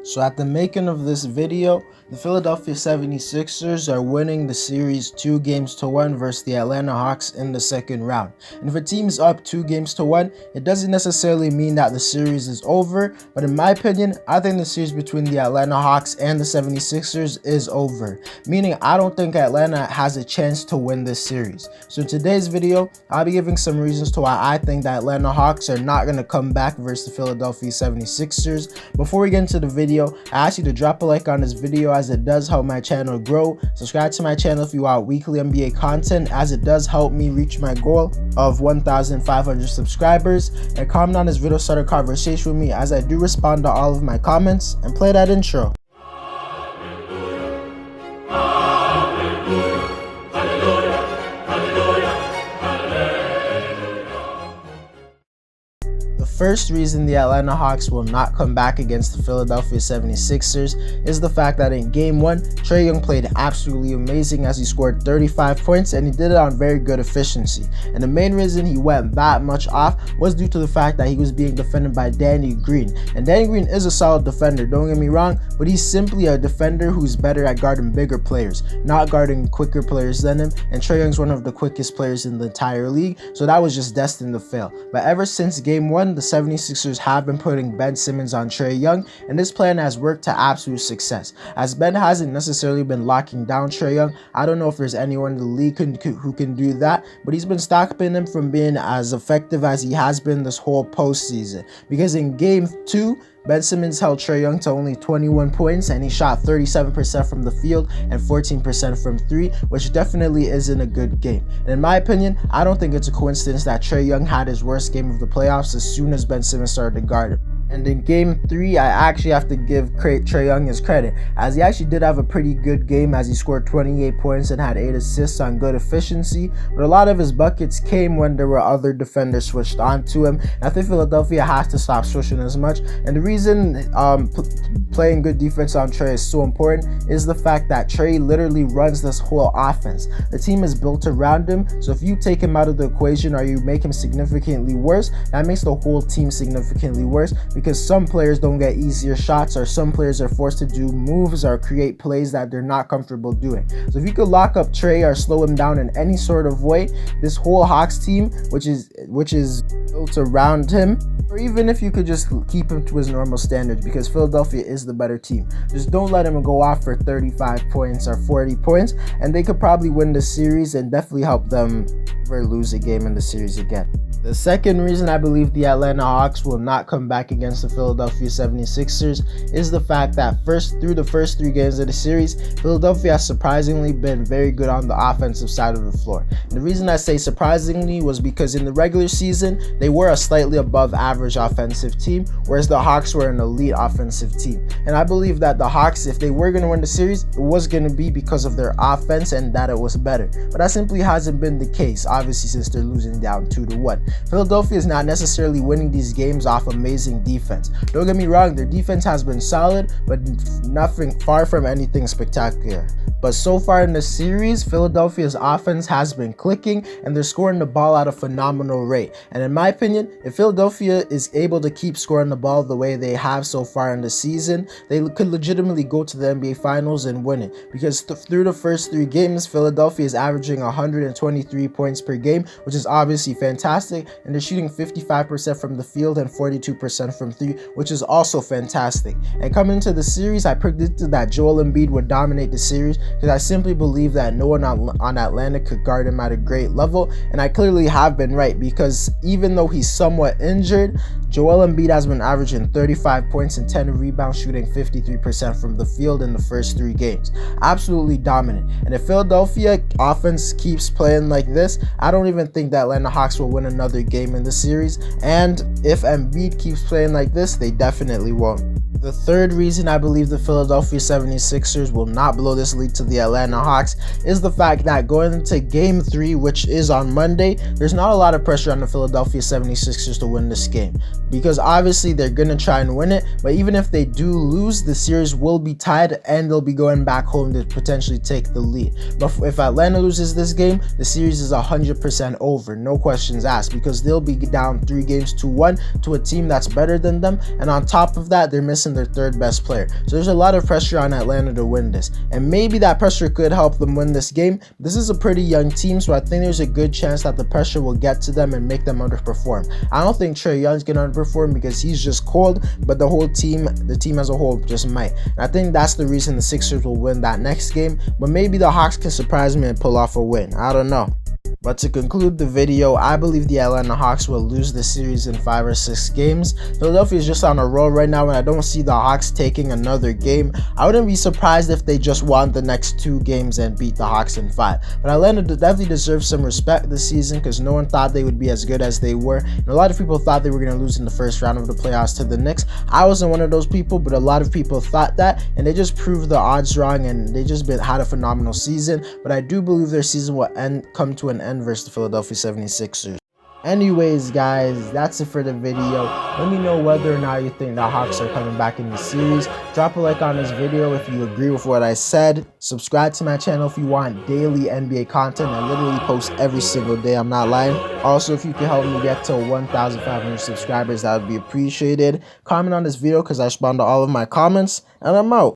So at the making of this video, the Philadelphia 76ers are winning the series 2-1 versus the Atlanta Hawks in the second round. And if a team's up 2-1, it doesn't necessarily mean that the series is over, but in my opinion, I think the series between the Atlanta Hawks and the 76ers is over, meaning I don't think Atlanta has a chance to win this series. So in today's video, I'll be giving some reasons to why I think the Atlanta Hawks are not going to come back versus the Philadelphia 76ers. Before we get into the video, I ask you to drop a like on this video as it does help my channel grow. Subscribe to my channel if you want weekly NBA content, as it does help me reach my goal of 1,500 subscribers. And comment on this video, start a conversation with me as I do respond to all of my comments, and play that intro. First reason the Atlanta Hawks will not come back against the Philadelphia 76ers is the fact that in Game 1, Trae Young played absolutely amazing as he scored 35 points and he did it on very good efficiency. And the main reason he went that much off was due to the fact that he was being defended by Danny Green. And Danny Green is a solid defender, don't get me wrong, but he's simply a defender who's better at guarding bigger players, not guarding quicker players than him. And Trae Young's one of the quickest players in the entire league, so that was just destined to fail. But ever since Game 1, the 76ers have been putting Ben Simmons on Trae Young, and this plan has worked to absolute success. As Ben hasn't necessarily been locking down Trae Young, I don't know if there's anyone in the league who can do that, but he's been stopping him from being as effective as he has been this whole postseason. Because in Game 2, Ben Simmons held Trae Young to only 21 points and he shot 37% from the field and 14% from 3, which definitely isn't a good game. And in my opinion, I don't think it's a coincidence that Trae Young had his worst game of the playoffs as soon as Ben Simmons started to guard him. And in Game 3, I actually have to give Trae Young his credit, as he actually did have a pretty good game as he scored 28 points and had 8 assists on good efficiency, but a lot of his buckets came when there were other defenders switched onto him. And I think Philadelphia has to stop switching as much, and the reason playing good defense on Trae is so important is the fact that Trae literally runs this whole offense. The team is built around him, so if you take him out of the equation or you make him significantly worse, that makes the whole team significantly worse, because some players don't get easier shots, or some players are forced to do moves or create plays that they're not comfortable doing. So if you could lock up Trae or slow him down in any sort of way, this whole Hawks team, which is built around him, or even if you could just keep him to his normal standards, because Philadelphia is the better team. Just don't let him go off for 35 points or 40 points, and they could probably win the series and definitely help them never lose a game in the series again. The second reason I believe the Atlanta Hawks will not come back against the Philadelphia 76ers is the fact that through the first 3 games of the series, Philadelphia has surprisingly been very good on the offensive side of the floor. And the reason I say surprisingly was because in the regular season, they were a slightly above average offensive team, whereas the Hawks were an elite offensive team. And I believe that the Hawks, if they were going to win the series, it was going to be because of their offense and that it was better. But that simply hasn't been the case, obviously, since they're losing down 2-1. Philadelphia is not necessarily winning these games off amazing defense. Don't get me wrong, their defense has been solid, but nothing far from anything spectacular. But so far in the series, Philadelphia's offense has been clicking and they're scoring the ball at a phenomenal rate. And in my opinion, if Philadelphia is able to keep scoring the ball the way they have so far in the season, they could legitimately go to the NBA Finals and win it. Because through the first 3 games, Philadelphia is averaging 123 points per game, which is obviously fantastic. And they're shooting 55% from the field and 42% from 3, which is also fantastic. And coming into the series, I predicted that Joel Embiid would dominate the series, because I simply believe that no one on Atlanta could guard him at a great level. And I clearly have been right, because even though he's somewhat injured, Joel Embiid has been averaging 35 points and 10 rebounds, shooting 53% from the field in the first 3 games. Absolutely dominant. And if Philadelphia offense keeps playing like this, I don't even think that Atlanta Hawks will win another game in the series. And if Embiid keeps playing like this, they definitely won't. The third reason I believe the Philadelphia 76ers will not blow this lead to the Atlanta Hawks is the fact that going into Game 3, which is on Monday, there's not a lot of pressure on the Philadelphia 76ers to win this game, because obviously they're going to try and win it, but even if they do lose, the series will be tied and they'll be going back home to potentially take the lead. But if Atlanta loses this game, the series is 100% over, no questions asked, because they'll be down 3-1 to a team that's better than them, and on top of that, they're missing missing their third best player. So there's a lot of pressure on Atlanta to win this. And maybe that pressure could help them win this game. This is a pretty young team, so I think there's a good chance that the pressure will get to them and make them underperform. I don't think Trae Young's gonna underperform because he's just cold, but the team as a whole just might. And I think that's the reason the Sixers will win that next game, but maybe the Hawks can surprise me and pull off a win. I don't know. But to conclude the video, I believe the Atlanta Hawks will lose the series in 5 or 6 games. Philadelphia is just on a roll right now, and I don't see the Hawks taking another game. I wouldn't be surprised if they just won the next 2 games and beat the Hawks in 5. But Atlanta definitely deserves some respect this season because no one thought they would be as good as they were. And a lot of people thought they were going to lose in the first round of the playoffs to the Knicks. I wasn't one of those people, but a lot of people thought that, and they just proved the odds wrong, and they just had a phenomenal season. But I do believe their season will come to an end versus the Philadelphia 76ers. Anyways, guys, that's it for the video. Let me know whether or not you think the Hawks are coming back in the series. Drop a like on this video if you agree with what I said. Subscribe to my channel if you want daily NBA content. I literally post every single day, I'm not lying. Also, if you can help me get to 1,500 subscribers, that would be appreciated. Comment on this video because I respond to all of my comments, and I'm out.